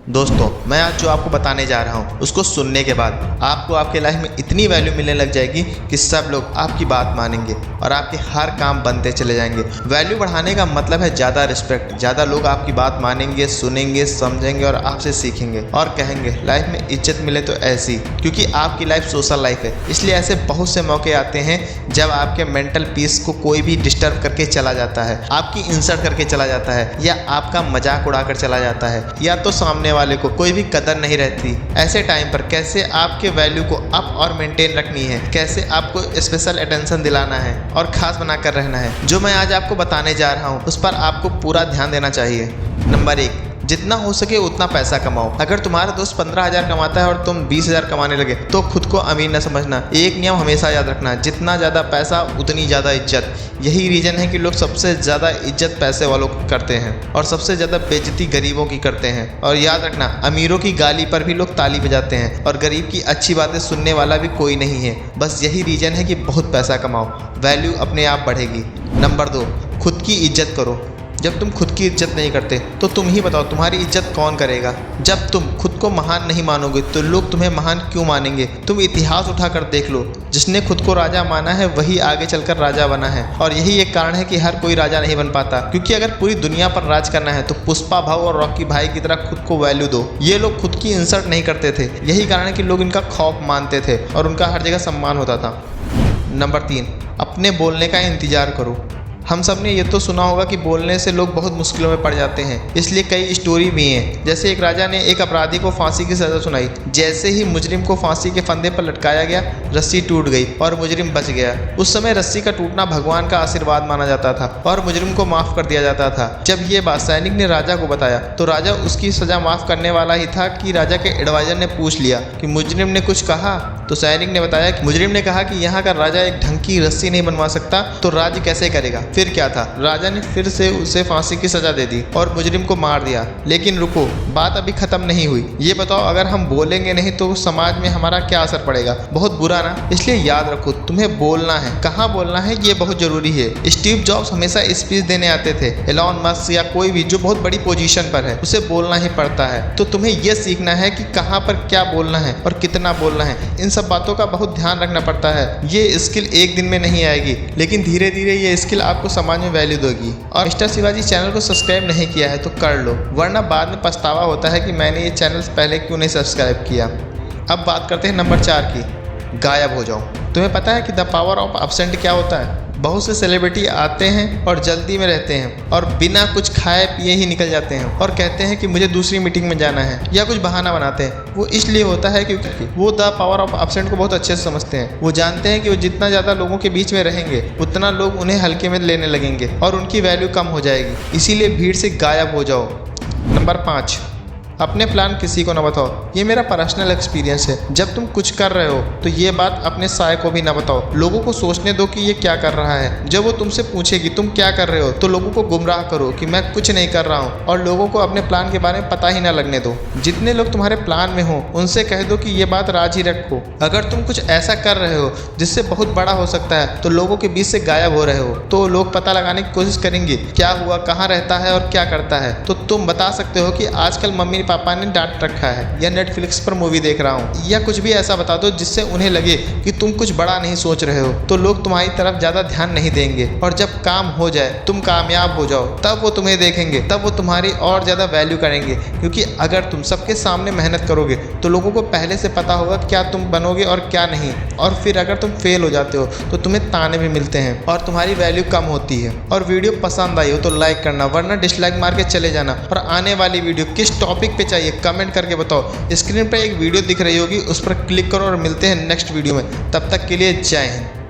दोस्तों, मैं आज जो आपको बताने जा रहा हूँ उसको सुनने के बाद आपको आपके लाइफ में इतनी वैल्यू मिलने लग जाएगी कि सब लोग आपकी बात मानेंगे और आपके हर काम बनते चले जाएंगे। वैल्यू बढ़ाने का मतलब है ज़्यादा रिस्पेक्ट। ज़्यादा लोग आपकी बात मानेंगे, सुनेंगे, समझेंगे और आपसे सीखेंगे और कहेंगे लाइफ में इज्जत मिले तो ऐसी, क्योंकि आपकी लाइफ सोशल लाइफ है। इसलिए ऐसे बहुत से मौके आते हैं जब आपके मेंटल पीस को कोई भी डिस्टर्ब करके चला जाता है, आपकी इंसल्ट करके चला जाता है, या आपका मजाक उड़ाकर चला जाता है, या तो सामने वाले को कोई भी कदर नहीं रहती। ऐसे टाइम पर कैसे आपके वैल्यू को अप और मेंटेन रखनी है, कैसे आपको स्पेशल अटेंशन दिलाना है और खास बनाकर रहना है, जो मैं आज आपको बताने जा रहा हूँ उस पर आपको पूरा ध्यान देना चाहिए। नंबर 1, जितना हो सके उतना पैसा कमाओ। अगर तुम्हारा दोस्त 15,000 कमाता है और तुम 20,000 कमाने लगे तो खुद को अमीर न समझना। एक नियम हमेशा याद रखना, जितना ज़्यादा पैसा उतनी ज़्यादा इज्जत। यही रीज़न है कि लोग सबसे ज़्यादा इज्जत पैसे वालों को करते हैं और सबसे ज़्यादा बेइज्जती गरीबों की करते हैं। और याद रखना, अमीरों की गाली पर भी लोग ताली बजाते हैं और गरीब की अच्छी बातें सुनने वाला भी कोई नहीं है। बस यही रीज़न है कि बहुत पैसा कमाओ, वैल्यू अपने आप बढ़ेगी। नंबर 2, खुद की इज्जत करो। जब तुम खुद की इज्जत नहीं करते तो तुम ही बताओ तुम्हारी इज्जत कौन करेगा। जब तुम खुद को महान नहीं मानोगे तो लोग तुम्हें महान क्यों मानेंगे। तुम इतिहास उठाकर देख लो, जिसने खुद को राजा माना है वही आगे चलकर राजा बना है। और यही एक कारण है कि हर कोई राजा नहीं बन पाता, क्योंकि अगर पूरी दुनिया पर राज करना है तो पुष्पा भाऊ और रॉकी भाई की तरह खुद को वैल्यू दो। ये लोग खुद की इंसल्ट नहीं करते थे, यही कारण है कि लोग इनका खौफ मानते थे और उनका हर जगह सम्मान होता था। नंबर 3, अपने बोलने का इंतजार करो। हम सब ने ये तो सुना होगा कि बोलने से लोग बहुत मुश्किलों में पड़ जाते हैं, इसलिए कई स्टोरी भी हैं। जैसे एक राजा ने एक अपराधी को फांसी की सज़ा सुनाई। जैसे ही मुजरिम को फांसी के फंदे पर लटकाया गया, रस्सी टूट गई और मुजरिम बच गया। उस समय रस्सी का टूटना भगवान का आशीर्वाद माना जाता था और मुजरिम को माफ़ कर दिया जाता था। जब ये बात सैनिक ने राजा को बताया तो राजा उसकी सज़ा माफ़ करने वाला ही था कि राजा के एडवाइज़र ने पूछ लिया कि मुजरिम ने कुछ कहा। तो सैनिक ने बताया कि मुजरिम ने कहा कि यहाँ का राजा एक ढंग की रस्सी नहीं बनवा सकता तो राज्य कैसे करेगा। फिर क्या था, राजा ने फिर से उसे फांसी की सजा दे दी और मुजरिम को मार दिया। लेकिन रुको, बात अभी खत्म नहीं हुई। ये बताओ, अगर हम बोलेंगे नहीं तो समाज में हमारा क्या असर पड़ेगा? बहुत बुरा ना। इसलिए याद रखो, तुम्हें बोलना है, कहाँ बोलना है ये बहुत जरूरी है। स्टीव जॉब्स हमेशा स्पीच देने आते थे। एलॉन मस्क या कोई भी जो बहुत बड़ी पोजीशन पर है, उसे बोलना ही पड़ता है। तो तुम्हें यह सीखना है कि कहाँ पर क्या बोलना है और कितना बोलना है। इन सब बातों का बहुत ध्यान रखना पड़ता है। ये स्किल एक दिन में नहीं आएगी, लेकिन धीरे धीरे ये स्किल आपको समाज में वैल्यू दोगी। और मिस्टर शिवाजी चैनल को सब्सक्राइब नहीं किया है तो कर लो, वरना बाद में पछतावा होता है कि मैंने ये चैनल पहले क्यों नहीं सब्सक्राइब किया। अब बात करते हैं नंबर 4 की, गायब हो जाओ। तुम्हें पता है कि द पावर ऑफ एब्सेंट क्या होता है? बहुत से सेलिब्रिटी आते हैं और जल्दी में रहते हैं और बिना कुछ खाए पिए ही निकल जाते हैं और कहते हैं कि मुझे दूसरी मीटिंग में जाना है, या कुछ बहाना बनाते हैं। वो इसलिए होता है क्योंकि वो द पावर ऑफ एब्सेंट को बहुत अच्छे से समझते हैं। वो जानते हैं कि वो जितना ज़्यादा लोगों के बीच में रहेंगे उतना लोग उन्हें हल्के में लेने लगेंगे और उनकी वैल्यू कम हो जाएगी। इसीलिए भीड़ से गायब हो जाओ। नंबर 5, अपने प्लान किसी को ना बताओ। ये मेरा पर्सनल एक्सपीरियंस है। जब तुम कुछ कर रहे हो तो ये बात अपने साय को भी ना बताओ। लोगों को सोचने दो कि ये क्या कर रहा है। जब वो तुमसे पूछेगी तुम क्या कर रहे हो तो लोगों को गुमराह करो कि मैं कुछ नहीं कर रहा हूँ, और लोगों को अपने प्लान के बारे में पता ही ना लगने दो। जितने लोग तुम्हारे प्लान में हो उनसे कह दो कि ये बात राज ही रखो। अगर तुम कुछ ऐसा कर रहे हो जिससे बहुत बड़ा हो सकता है तो लोगों के बीच से गायब हो रहे हो, तो लोग पता लगाने की कोशिश करेंगे क्या हुआ, कहाँ रहता है और क्या करता है। तो तुम बता सकते हो कि आजकल मम्मी पापा ने डांट रखा है, या नेटफ्लिक्स पर मूवी देख रहा हूँ, या कुछ भी ऐसा बता दो जिससे उन्हें लगे कि तुम कुछ बड़ा नहीं सोच रहे हो। तो लोग तुम्हारी तरफ ज़्यादा ध्यान नहीं देंगे और जब काम हो जाए, तुम कामयाब हो जाओ, तब वो तुम्हें देखेंगे, तब वो तुम्हारी और ज़्यादा वैल्यू करेंगे। क्योंकि अगर तुम सबके सामने मेहनत करोगे तो लोगों को पहले से पता होगा क्या तुम बनोगे और क्या नहीं। और फिर अगर तुम फेल हो जाते हो तो तुम्हें ताने भी मिलते हैं और तुम्हारी वैल्यू कम होती है। और वीडियो पसंद आई हो तो लाइक करना, वरना डिसलाइक मार के चले जाना। और आने वाली वीडियो किस टॉपिक पे चाहिए कमेंट करके बताओ। स्क्रीन पर एक वीडियो दिख रही होगी, उस पर क्लिक करो और मिलते हैं नेक्स्ट वीडियो में। तब तक के लिए जय हिंद।